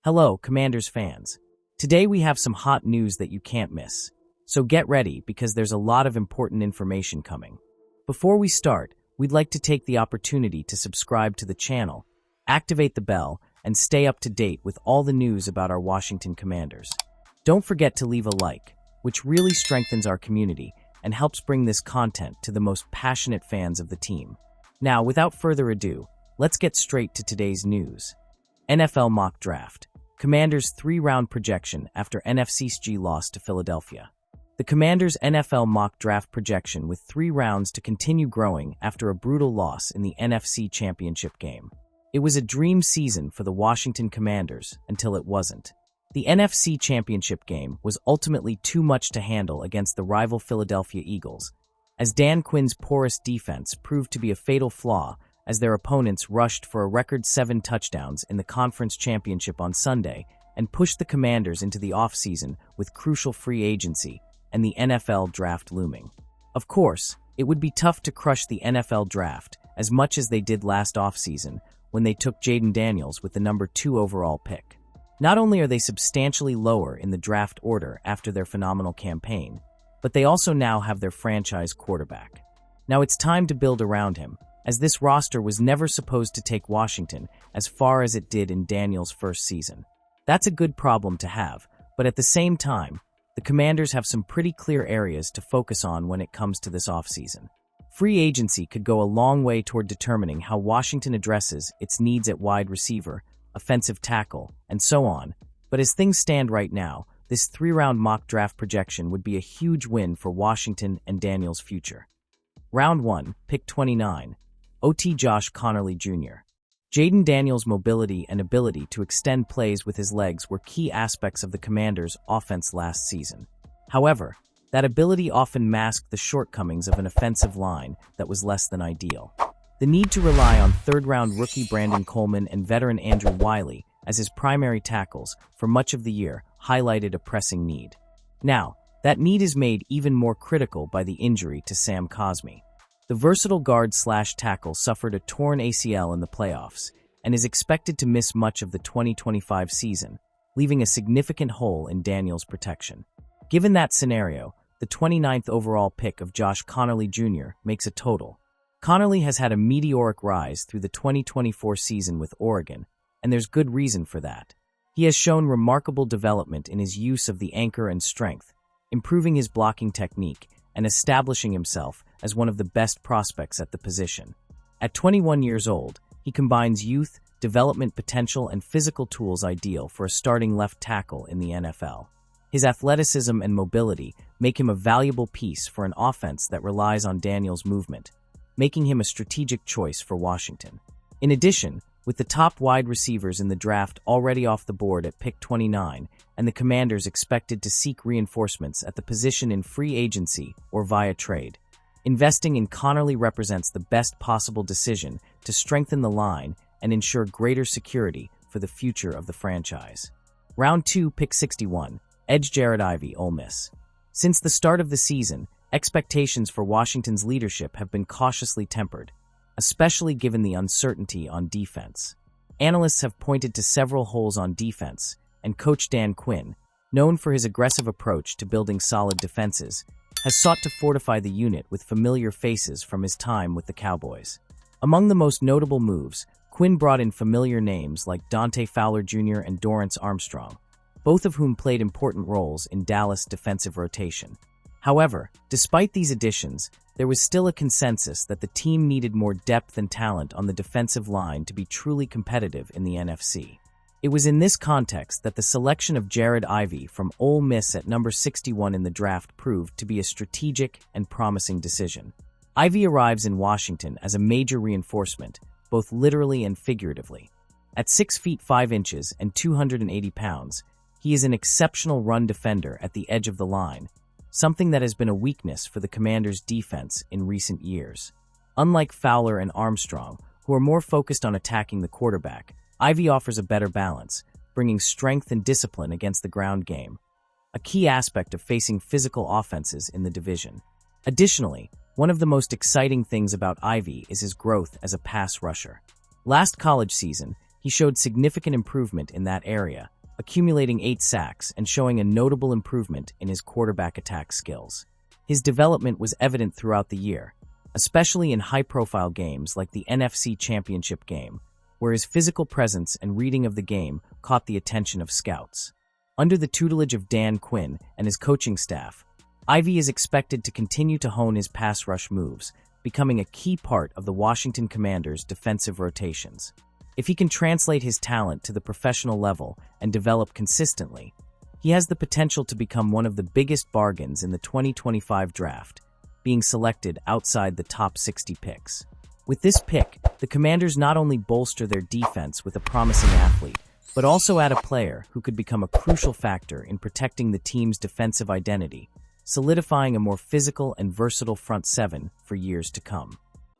Hello, Commanders fans. Today we have some hot news that you can't miss. So get ready because there's a lot of important information coming. Before we start, we'd like to take the opportunity to subscribe to the channel, activate the bell, and stay up to date with all the news about our Washington Commanders. Don't forget to leave a like, which really strengthens our community and helps bring this content to the most passionate fans of the team. Now, without further ado, let's get straight to today's news. NFL Mock Draft. Commanders' 3-round projection after NFC's loss to Philadelphia. The Commanders' NFL mock draft projection with 3 rounds to continue growing after a brutal loss in the NFC Championship game. It was a dream season for the Washington Commanders until it wasn't. The NFC Championship game was ultimately too much to handle against the rival Philadelphia Eagles, as Dan Quinn's porous defense proved to be a fatal flaw as their opponents rushed for a record 7 touchdowns in the conference championship on Sunday and pushed the Commanders into the offseason with crucial free agency and the NFL draft looming. Of course, it would be tough to crush the NFL draft as much as they did last offseason when they took Jayden Daniels with the number 2 overall pick. Not only are they substantially lower in the draft order after their phenomenal campaign, but they also now have their franchise quarterback. Now it's time to build around him, as this roster was never supposed to take Washington as far as it did in Daniels' first season. That's a good problem to have, but at the same time, the Commanders have some pretty clear areas to focus on when it comes to this offseason. Free agency could go a long way toward determining how Washington addresses its needs at wide receiver, offensive tackle, and so on, but as things stand right now, this 3-round mock draft projection would be a huge win for Washington and Daniels' future. Round 1, pick 29. OT Josh Conerly Jr. Jayden Daniels' mobility and ability to extend plays with his legs were key aspects of the Commanders' offense last season. However, that ability often masked the shortcomings of an offensive line that was less than ideal. The need to rely on third-round rookie Brandon Coleman and veteran Andrew Wiley as his primary tackles for much of the year highlighted a pressing need. Now, that need is made even more critical by the injury to Sam Cosmi. The versatile guard/tackle suffered a torn ACL in the playoffs and is expected to miss much of the 2025 season, leaving a significant hole in Daniels' protection. Given that scenario, the 29th overall pick of Josh Conerly Jr. makes a total. Conerly has had a meteoric rise through the 2024 season with Oregon, and there's good reason for that. He has shown remarkable development in his use of the anchor and strength, improving his blocking technique and establishing himself as one of the best prospects at the position. At 21 years old, he combines youth, development potential, and physical tools ideal for a starting left tackle in the NFL. His athleticism and mobility make him a valuable piece for an offense that relies on Daniels' movement, making him a strategic choice for Washington. In addition, with the top wide receivers in the draft already off the board at pick 29, and the Commanders expected to seek reinforcements at the position in free agency or via trade, investing in Conerly represents the best possible decision to strengthen the line and ensure greater security for the future of the franchise. Round 2, pick 61, edge Jared Ivey, Ole Miss. Since the start of the season, expectations for Washington's leadership have been cautiously tempered, especially given the uncertainty on defense. Analysts have pointed to several holes on defense, and coach Dan Quinn, known for his aggressive approach to building solid defenses, has sought to fortify the unit with familiar faces from his time with the Cowboys. Among the most notable moves, Quinn brought in familiar names like Dante Fowler Jr. and Dorrance Armstrong, both of whom played important roles in Dallas' defensive rotation. However, despite these additions, there was still a consensus that the team needed more depth and talent on the defensive line to be truly competitive in the NFC. It was in this context that the selection of Jared Ivey from Ole Miss at number 61 in the draft proved to be a strategic and promising decision. Ivey arrives in Washington as a major reinforcement, both literally and figuratively. At 6 feet 5 inches and 280 pounds, he is an exceptional run defender at the edge of the line, something that has been a weakness for the Commanders' defense in recent years. Unlike Fowler and Armstrong, who are more focused on attacking the quarterback, Ivey offers a better balance, bringing strength and discipline against the ground game, a key aspect of facing physical offenses in the division. Additionally, one of the most exciting things about Ivey is his growth as a pass rusher. Last college season, He showed significant improvement in that area, accumulating 8 sacks and showing a notable improvement in his quarterback attack skills. His development was evident throughout the year, especially in high-profile games like the NFC Championship game, where his physical presence and reading of the game caught the attention of scouts. Under the tutelage of Dan Quinn and his coaching staff, Ivy is expected to continue to hone his pass rush moves, becoming a key part of the Washington Commanders' defensive rotations. If he can translate his talent to the professional level and develop consistently, he has the potential to become one of the biggest bargains in the 2025 draft, being selected outside the top 60 picks. With this pick, the Commanders not only bolster their defense with a promising athlete, but also add a player who could become a crucial factor in protecting the team's defensive identity, solidifying a more physical and versatile front seven for years to come.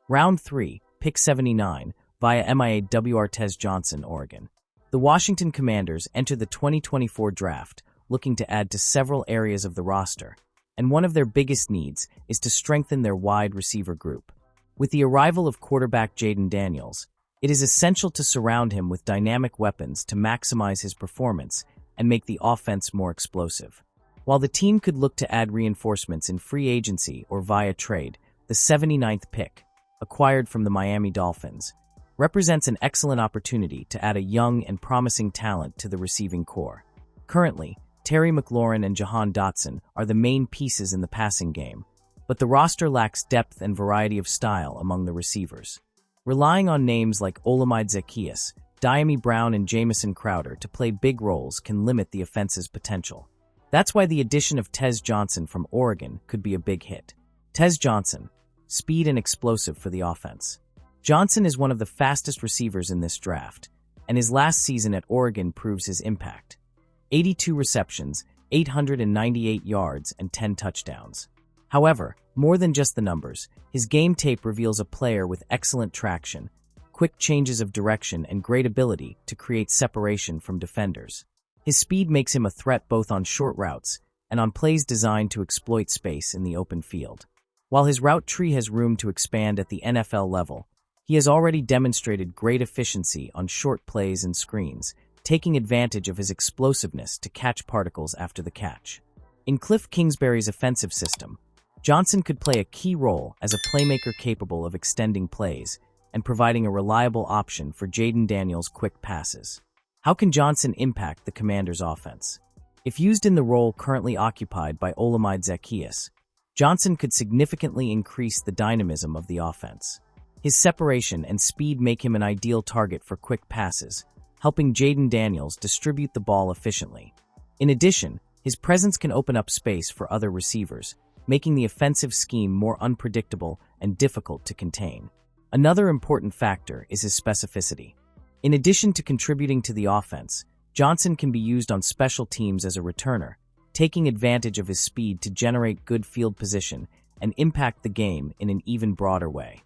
Round 3, pick 79, via Myles Johnson, Oregon. The Washington Commanders enter the 2024 draft looking to add to several areas of the roster, and one of their biggest needs is to strengthen their wide receiver group. With the arrival of quarterback Jayden Daniels, it is essential to surround him with dynamic weapons to maximize his performance and make the offense more explosive. While the team could look to add reinforcements in free agency or via trade, the 79th pick, acquired from the Miami Dolphins, represents an excellent opportunity to add a young and promising talent to the receiving corps. Currently, Terry McLaurin and Jahan Dotson are the main pieces in the passing game, but the roster lacks depth and variety of style among the receivers. Relying on names like Olamide Zaccheaus, Diami Brown, and Jamison Crowder to play big roles can limit the offense's potential. That's why the addition of Myles Johnson from Oregon could be a big hit. Myles Johnson, speed and explosive for the offense. Johnson is one of the fastest receivers in this draft, and his last season at Oregon proves his impact. 82 receptions, 898 yards, and 10 touchdowns. However, more than just the numbers, his game tape reveals a player with excellent traction, quick changes of direction, and great ability to create separation from defenders. His speed makes him a threat both on short routes and on plays designed to exploit space in the open field. While his route tree has room to expand at the NFL level, he has already demonstrated great efficiency on short plays and screens, taking advantage of his explosiveness to catch particles after the catch. In Cliff Kingsbury's offensive system, Johnson could play a key role as a playmaker capable of extending plays and providing a reliable option for Jayden Daniels' quick passes. How can Johnson impact the Commanders' offense? If used in the role currently occupied by Olamide Zaccheaus, Johnson could significantly increase the dynamism of the offense. His separation and speed make him an ideal target for quick passes, helping Jayden Daniels distribute the ball efficiently. In addition, his presence can open up space for other receivers, making the offensive scheme more unpredictable and difficult to contain. Another important factor is his specificity. In addition to contributing to the offense, Johnson can be used on special teams as a returner, taking advantage of his speed to generate good field position and impact the game in an even broader way.